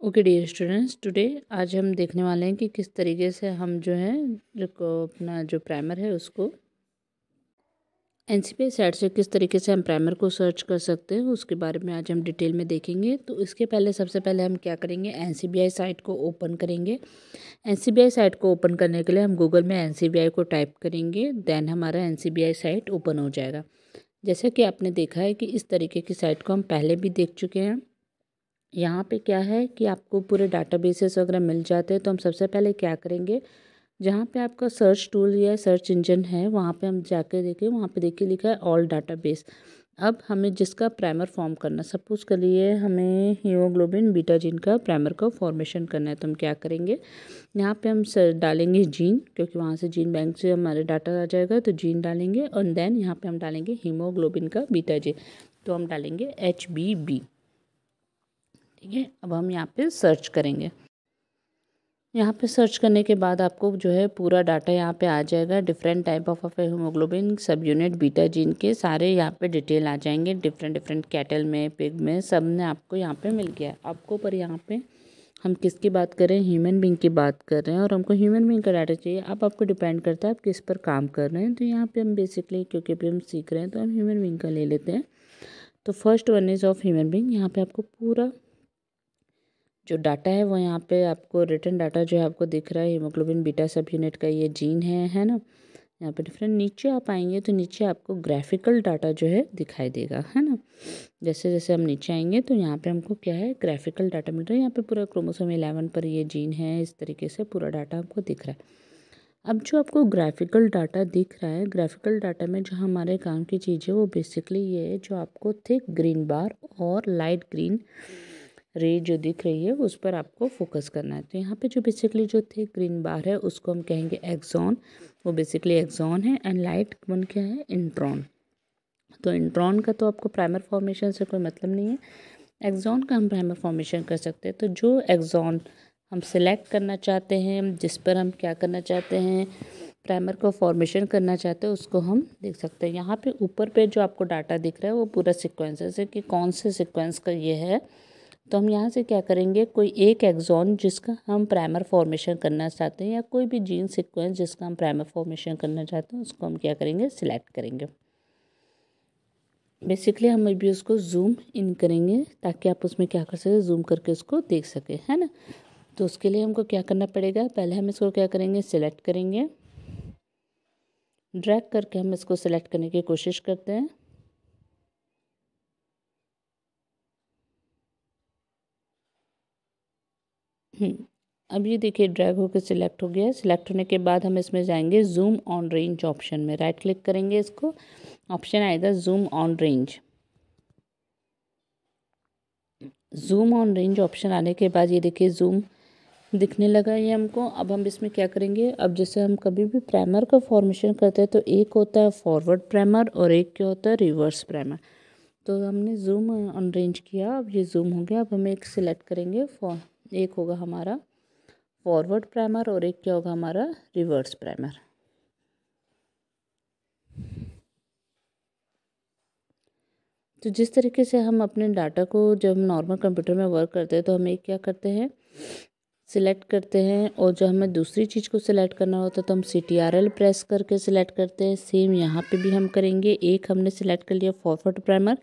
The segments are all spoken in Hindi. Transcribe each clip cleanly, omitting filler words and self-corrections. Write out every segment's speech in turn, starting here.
ओके डियर स्टूडेंट्स, टुडे आज हम देखने वाले हैं कि किस तरीके से हम जो है जो अपना जो प्राइमर है उसको एनसीबीआई साइट से किस तरीके से हम प्राइमर को सर्च कर सकते हैं उसके बारे में आज हम डिटेल में देखेंगे। तो इसके पहले सबसे पहले हम क्या करेंगे, एनसीबीआई साइट को ओपन करेंगे। एनसीबीआई साइट को ओपन करने के लिए हम गूगल में एनसीबीआई को टाइप करेंगे, देन हमारा एनसीबीआई साइट ओपन हो जाएगा। जैसे कि आपने देखा है कि इस तरीके की साइट को हम पहले भी देख चुके हैं। यहाँ पे क्या है कि आपको पूरे डाटाबेसेस वगैरह मिल जाते हैं। तो हम सबसे पहले क्या करेंगे, जहाँ पे आपका सर्च टूल या सर्च इंजन है वहाँ पे हम जाके देखें, वहाँ पे देखिए लिखा है ऑल डाटाबेस। अब हमें जिसका प्राइमर फॉर्म करना, सपोज करिए हमें हीमोग्लोबिन बीटा जीन का प्राइमर का फॉर्मेशन करना है, तो हम क्या करेंगे, यहाँ पे हम डालेंगे जीन, क्योंकि वहाँ से जीन बैंक से हमारे डाटा आ जाएगा, तो जीन डालेंगे और देन यहाँ पे हम डालेंगे हीमोग्लोबिन का बीटा जीन, तो हम डालेंगे HBB। ठीक है, अब हम यहाँ पे सर्च करेंगे। यहाँ पे सर्च करने के बाद आपको जो है पूरा डाटा यहाँ पे आ जाएगा। डिफरेंट टाइप ऑफ हीमोग्लोबिन सब यूनिट बीटा जीन के सारे यहाँ पे डिटेल आ जाएंगे। डिफरेंट कैटल में, पिग में, सब ने आपको यहाँ पे मिल गया आपको। पर यहाँ पे हम किसकी बात कर रहे हैं, ह्यूमन बींग की बात कर रहे हैं और हमको ह्यूमन बींग का डाटा चाहिए। अब आपको डिपेंड करता है आप किस पर काम कर रहे हैं। तो यहाँ पे हम बेसिकली, क्योंकि अभी हम सीख रहे हैं, तो हम ह्यूमन बींग का ले लेते हैं। तो first one is of human being. यहाँ पे आपको पूरा जो डाटा है वो यहाँ पे आपको रिटर्न डाटा जो है आपको दिख रहा है। हीमोग्लोबिन बीटा सब यूनिट का ये जीन है ना। यहाँ पे डिफरेंट, नीचे आप आएंगे तो नीचे आपको ग्राफिकल डाटा जो है दिखाई देगा, है ना। जैसे जैसे हम नीचे आएंगे तो यहाँ पे हमको क्या है, ग्राफिकल डाटा मिल रहा है। यहाँ पे पूरा क्रोमोसोम 11 पर ये जीन है, इस तरीके से पूरा डाटा आपको दिख रहा है। अब जो आपको ग्राफिकल डाटा दिख रहा है, ग्राफिकल डाटा में जो हमारे काम की चीज़ है वो बेसिकली ये है, जो आपको थिक ग्रीन बार और लाइट ग्रीन रे जो दिख रही है उस पर आपको फोकस करना है। तो यहाँ पे जो बेसिकली जो थिक ग्रीन बार है उसको हम कहेंगे एक्सॉन, वो बेसिकली एक्सॉन है। एंड लाइट वन क्या है, इंट्रॉन। तो इंट्रॉन का तो आपको प्राइमर फॉर्मेशन से कोई मतलब नहीं है, एक्सॉन का हम प्राइमर फॉर्मेशन कर सकते हैं। तो जो एक्सॉन हम सिलेक्ट करना चाहते हैं, जिस पर हम क्या करना चाहते हैं, प्राइमर को फॉर्मेशन करना चाहते हैं, उसको हम देख सकते हैं। यहाँ पे ऊपर पे जो आपको डाटा दिख रहा है वो पूरा सीक्वेंस है, जैसे कि कौन से सीक्वेंस का ये है। तो हम यहाँ से क्या करेंगे, कोई एक एक्सॉन जिसका हम प्राइमर फॉर्मेशन करना चाहते हैं या कोई भी जीन सीक्वेंस जिसका हम प्राइमर फॉर्मेशन करना चाहते हैं उसको हम क्या करेंगे, सिलेक्ट करेंगे। बेसिकली हम अभी उसको जूम इन करेंगे ताकि आप उसमें क्या कर सकें, जूम करके उसको देख सकें, है ना। तो उसके लिए हमको क्या करना पड़ेगा, पहले हम इसको क्या करेंगे, सिलेक्ट करेंगे। ड्रैग करके हम इसको सिलेक्ट करने की कोशिश करते हैं। अब ये देखिए ड्रैग होकर सिलेक्ट हो गया है। सिलेक्ट होने के बाद हम इसमें जाएंगे जूम ऑन रेंज ऑप्शन में, राइट क्लिक करेंगे, इसको ऑप्शन आएगा zoom on range. Zoom on range option आने के बाद ये देखिए जूम दिखने लगा ये हमको। अब हम इसमें क्या करेंगे, अब जैसे हम कभी भी प्राइमर का फॉर्मेशन करते हैं तो एक होता है फॉरवर्ड प्राइमर और एक क्या होता है, रिवर्स प्राइमर। तो हमने जूम ऑन रेंज किया, अब ये जूम हो गया। अब हम एक सिलेक्ट करेंगे, एक होगा हमारा फॉरवर्ड प्राइमर और एक क्या होगा हमारा रिवर्स प्राइमर। तो जिस तरीके से हम अपने डाटा को जब नॉर्मल कंप्यूटर में वर्क करते हैं तो हम एक क्या करते हैं, सिलेक्ट करते हैं, और जब हमें दूसरी चीज़ को सिलेक्ट करना होता है तो हम CTRL प्रेस करके सिलेक्ट करते हैं। सेम यहाँ पे भी हम करेंगे, एक हमने सिलेक्ट कर लिया फॉरवर्ड प्राइमर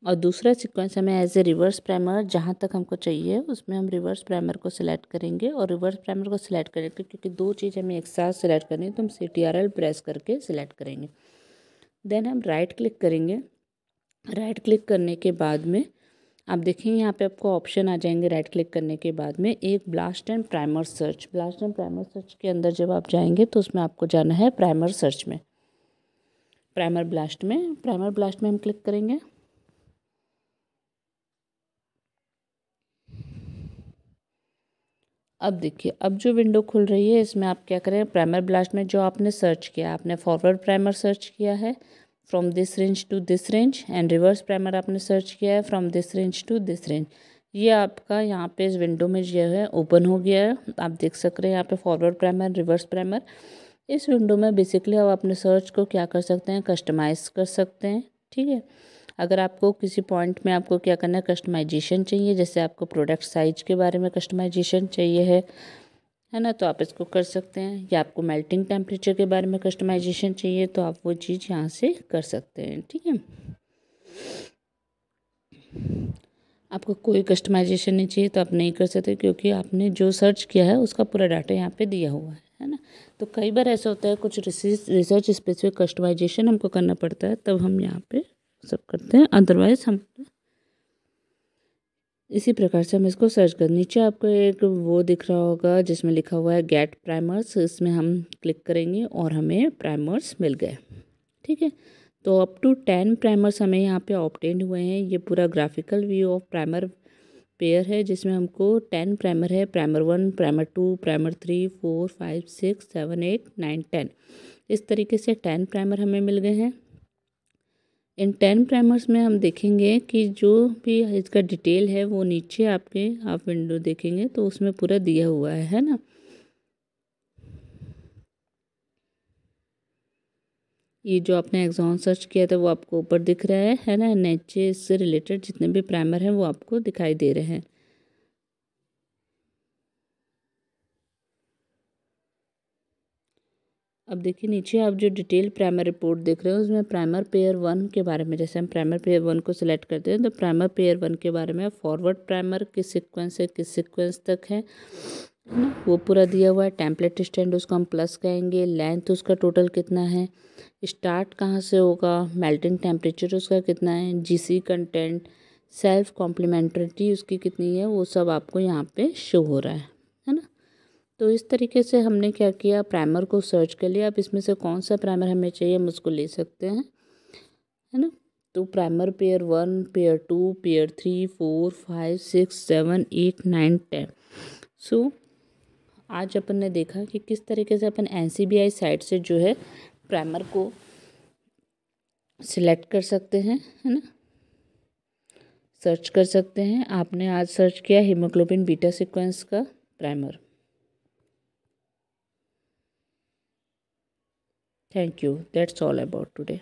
और दूसरा सीक्वेंस हमें एज ए रिवर्स प्राइमर जहाँ तक हमको चाहिए उसमें हम रिवर्स प्राइमर को सिलेक्ट करेंगे। और रिवर्स प्राइमर को सिलेक्ट करेंगे क्योंकि दो चीज़ हमें एक साथ सिलेक्ट करनी है, तो हम CTRL प्रेस करके सिलेक्ट करेंगे। देन हम राइट क्लिक करेंगे। राइट क्लिक करने के बाद में आप देखेंगे यहाँ पे आपको ऑप्शन आ जाएंगे राइट क्लिक करने के बाद में, एक blast and primer search. Blast and primer search के अंदर जब आप जाएंगे तो उसमें आपको जाना है प्राइमर सर्च में, प्राइमर ब्लास्ट में। प्राइमर ब्लास्ट में हम क्लिक करेंगे। अब देखिए अब जो विंडो खुल रही है इसमें आप क्या करें, प्राइमर ब्लास्ट में जो आपने सर्च किया, आपने फॉरवर्ड प्राइमर सर्च किया है from this range to this range, and reverse primer आपने सर्च किया है from this range to this range. ये आपका यहाँ पे इस विंडो में जो है ओपन हो गया है। आप देख सक रहे हैं यहाँ पे फॉरवर्ड प्राइमर, रिवर्स प्राइमर। इस विंडो में बेसिकली आप अपने सर्च को क्या कर सकते हैं, कस्टमाइज़ कर सकते हैं, ठीक है। अगर आपको किसी पॉइंट में आपको क्या करना है, कस्टमाइजेशन चाहिए, जैसे आपको प्रोडक्ट साइज के बारे में कस्टमाइजेशन चाहिए है ना, तो आप इसको कर सकते हैं। या आपको मेल्टिंग टेम्परेचर के बारे में कस्टमाइजेशन चाहिए तो आप वो चीज़ यहाँ से कर सकते हैं। ठीक है, आपको कोई कस्टमाइजेशन नहीं चाहिए तो आप नहीं कर सकते, क्योंकि आपने जो सर्च किया है उसका पूरा डाटा यहाँ पे दिया हुआ है ना। तो कई बार ऐसा होता है कुछ रिसर्च स्पेसिफिक कस्टमाइजेशन हमको करना पड़ता है, तब हम यहाँ पे सब करते हैं, अदरवाइज हम इसी प्रकार से हम इसको सर्च कर। नीचे आपको एक वो दिख रहा होगा जिसमें लिखा हुआ है गेट प्राइमर्स, इसमें हम क्लिक करेंगे और हमें प्राइमर्स मिल गए। ठीक है, तो अप टू 10 प्राइमर्स हमें यहाँ पे ऑब्टेन हुए हैं। ये पूरा graphical view of primer pair है जिसमें हमको 10 प्राइमर है, प्राइमर 1, प्राइमर 2, प्राइमर 3, 4, 5, 6, 7, 8, 9, 10, इस तरीके से 10 प्राइमर हमें मिल गए हैं। इन 10 प्राइमर्स में हम देखेंगे कि जो भी इसका डिटेल है वो नीचे आपके आप विंडो देखेंगे तो उसमें पूरा दिया हुआ है ना। ये जो आपने एक्सॉन सर्च किया था वो आपको ऊपर दिख रहा है ना। नीचे इससे रिलेटेड जितने भी प्राइमर हैं वो आपको दिखाई दे रहे हैं। अब देखिए नीचे आप जो डिटेल प्राइमर रिपोर्ट देख रहे हो उसमें प्राइमर पेयर 1 के बारे में, जैसे हम प्राइमर पेयर 1 को सिलेक्ट करते हैं तो प्राइमर पेयर 1 के बारे में फॉरवर्ड प्राइमर किस सीक्वेंस से किस सीक्वेंस तक है ना, वो पूरा दिया हुआ है। टेम्पलेट स्टैंड उसको हम प्लस कहेंगे, लेंथ उसका टोटल कितना है, स्टार्ट कहाँ से होगा, मेल्टिंग टेम्परेचर उसका कितना है, जीसी कंटेंट, सेल्फ कॉम्प्लीमेंट्रिटी उसकी कितनी है, वो सब आपको यहाँ पे शो हो रहा है ना। तो इस तरीके से हमने क्या किया, प्राइमर को सर्च कर लिया। अब इसमें से कौन सा प्राइमर हमें चाहिए हम उसको ले सकते हैं, है ना। तो प्राइमर पेयर 1, पेयर 2, पेयर 3, 4, 5, 6, 7, 8, 9, 10। सो आज अपन ने देखा कि किस तरीके से अपन NCBI साइट से जो है प्राइमर को सिलेक्ट कर सकते हैं, है ना, सर्च कर सकते हैं। आपने आज सर्च किया हीमोग्लोबिन बीटा सीक्वेंस का primer. Thank you. That's all about today.